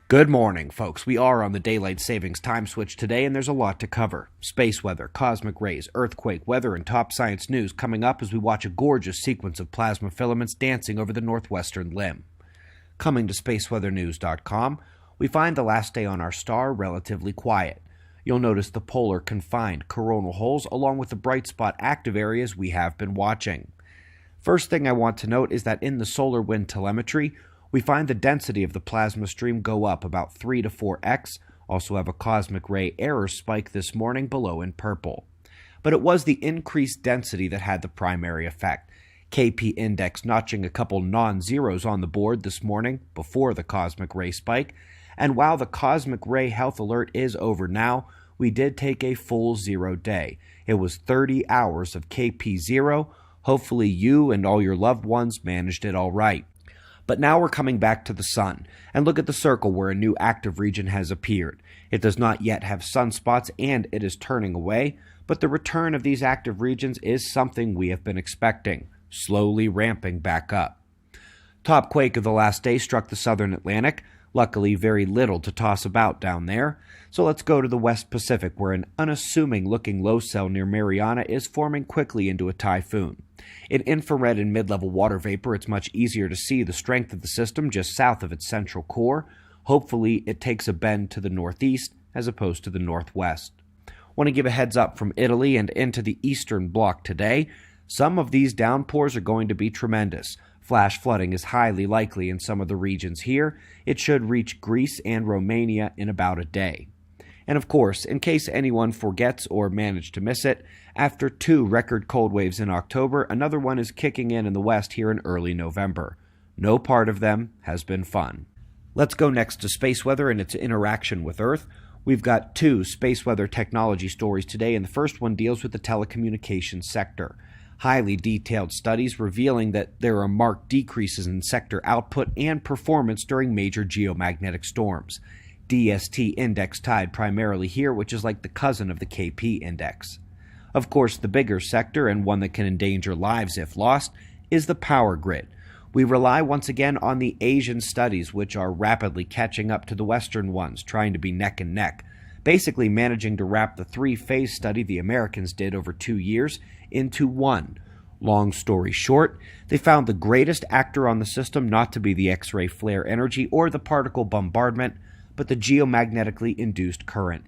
Good morning, folks. We are on the daylight savings time switch today, and there's a lot to cover. Space weather, cosmic rays, earthquake, weather, and top science news coming up as we watch a gorgeous sequence of plasma filaments dancing over the northwestern limb. Coming to spaceweathernews.com, we find the last day on our star relatively quiet. You'll notice the polar confined coronal holes along with the bright spot active areas we have been watching. First thing I want to note is that in the solar wind telemetry, we find the density of the plasma stream go up about 3 to 4x, also have a cosmic ray error spike this morning below in purple. But it was the increased density that had the primary effect. KP index notching a couple non-zeros on the board this morning before the cosmic ray spike, and while the cosmic ray health alert is over now, we did take a full 0 day. It was 30 hours of KP 0. Hopefully you and all your loved ones managed it all right. But now we're coming back to the sun, and look at the circle where a new active region has appeared. It does not yet have sunspots, and it is turning away, but the return of these active regions is something we have been expecting, slowly ramping back up. Top quake of the last day struck the southern Atlantic, luckily very little to toss about down there, so let's go to the West Pacific where an unassuming-looking low cell near Mariana is forming quickly into a typhoon. In infrared and mid-level water vapor, it's much easier to see the strength of the system just south of its central core. Hopefully, it takes a bend to the northeast as opposed to the northwest. Want to give a heads up from Italy and into the eastern bloc today. Some of these downpours are going to be tremendous. Flash flooding is highly likely in some of the regions here. It should reach Greece and Romania in about a day. And of course, in case anyone forgets or managed to miss it, after 2 record cold waves in October, another one is kicking in the west here in early November. No part of them has been fun. Let's go next to space weather and its interaction with Earth. We've got 2 space weather technology stories today, and the first one deals with the telecommunications sector. Highly detailed studies revealing that there are marked decreases in sector output and performance during major geomagnetic storms. DST index tied primarily here, which is like the cousin of the KP index. Of course, the bigger sector, and one that can endanger lives if lost, is the power grid. We rely once again on the Asian studies, which are rapidly catching up to the Western ones, trying to be neck and neck, basically managing to wrap the 3-phase study the Americans did over 2 years into one. Long story short, they found the greatest actor on the system not to be the X-ray flare energy or the particle bombardment, but the geomagnetically induced current.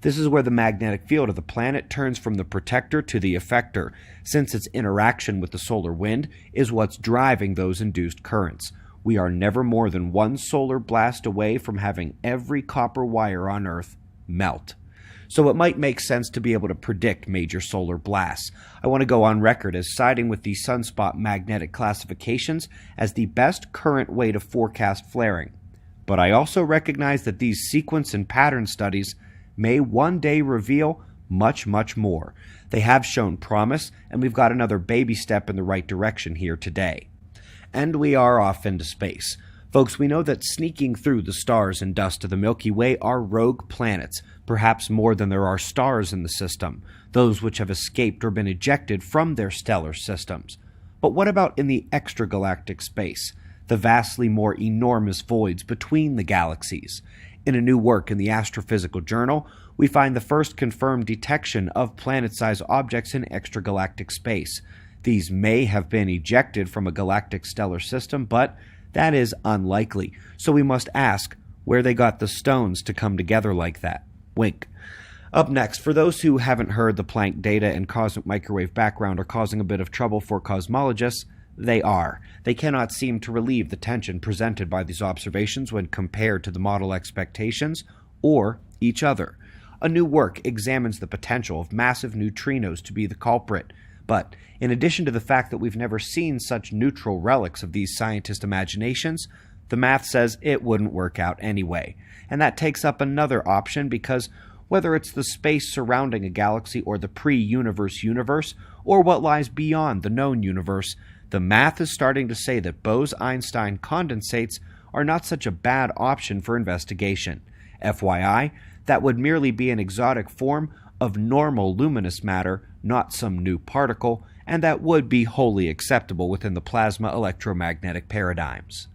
This is where the magnetic field of the planet turns from the protector to the effector, since its interaction with the solar wind is what's driving those induced currents. We are never more than one solar blast away from having every copper wire on Earth melt. So it might make sense to be able to predict major solar blasts. I want to go on record as siding with the sunspot magnetic classifications as the best current way to forecast flaring. But I also recognize that these sequence and pattern studies may one day reveal much, much more. They have shown promise, and we've got another baby step in the right direction here today. And we are off into space. Folks, we know that sneaking through the stars and dust of the Milky Way are rogue planets, perhaps more than there are stars in the system, those which have escaped or been ejected from their stellar systems. But what about in the extragalactic space, the vastly more enormous voids between the galaxies? In a new work in the Astrophysical Journal, we find the first confirmed detection of planet-sized objects in extragalactic space. These may have been ejected from a galactic stellar system, but that is unlikely, so we must ask where they got the stones to come together like that. Wink. Up next, for those who haven't heard, the Planck data and cosmic microwave background are causing a bit of trouble for cosmologists. They are. They cannot seem to relieve the tension presented by these observations when compared to the model expectations or each other. A new work examines the potential of massive neutrinos to be the culprit. But in addition to the fact that we've never seen such neutral relics of these scientist imaginations, the math says it wouldn't work out anyway. And that takes up another option because whether it's the space surrounding a galaxy or the pre-universe universe, or what lies beyond the known universe, the math is starting to say that Bose-Einstein condensates are not such a bad option for investigation. FYI, that would merely be an exotic form of normal luminous matter, not some new particle, and that would be wholly acceptable within the plasma electromagnetic paradigms.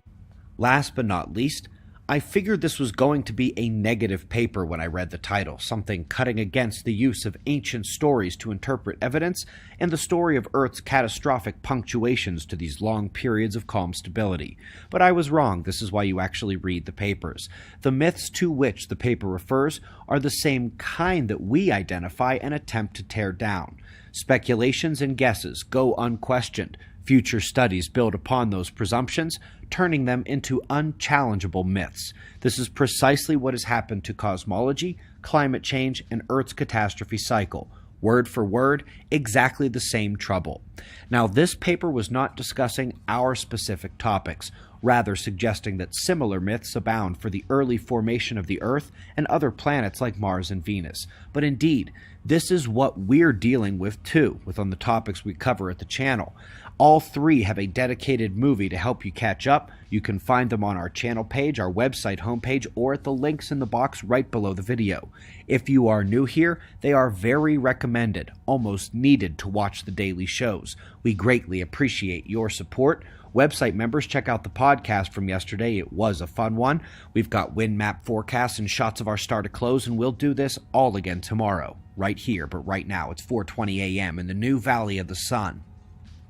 Last but not least, I figured this was going to be a negative paper when I read the title, something cutting against the use of ancient stories to interpret evidence and the story of Earth's catastrophic punctuations to these long periods of calm stability. But I was wrong. This is why you actually read the papers. The myths to which the paper refers are the same kind that we identify and attempt to tear down. Speculations and guesses go unquestioned. Future studies build upon those presumptions, turning them into unchallengeable myths. This is precisely what has happened to cosmology, climate change, and Earth's catastrophe cycle. Word for word, exactly the same trouble. Now, this paper was not discussing our specific topics, rather suggesting that similar myths abound for the early formation of the Earth and other planets like Mars and Venus. But indeed, this is what we're dealing with too, on the topics we cover at the channel. All three have a dedicated movie to help you catch up. You can find them on our channel page, our website homepage, or at the links in the box right below the video. If you are new here, they are very recommended, almost needed to watch the daily shows. We greatly appreciate your support. Website members, check out the podcast from yesterday. It was a fun one. We've got wind map forecasts and shots of our star to close, and we'll do this all again tomorrow, right here. But right now, it's 4:20 a.m. in the new Valley of the Sun.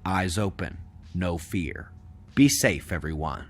Eyes open, no fear. Be safe, everyone.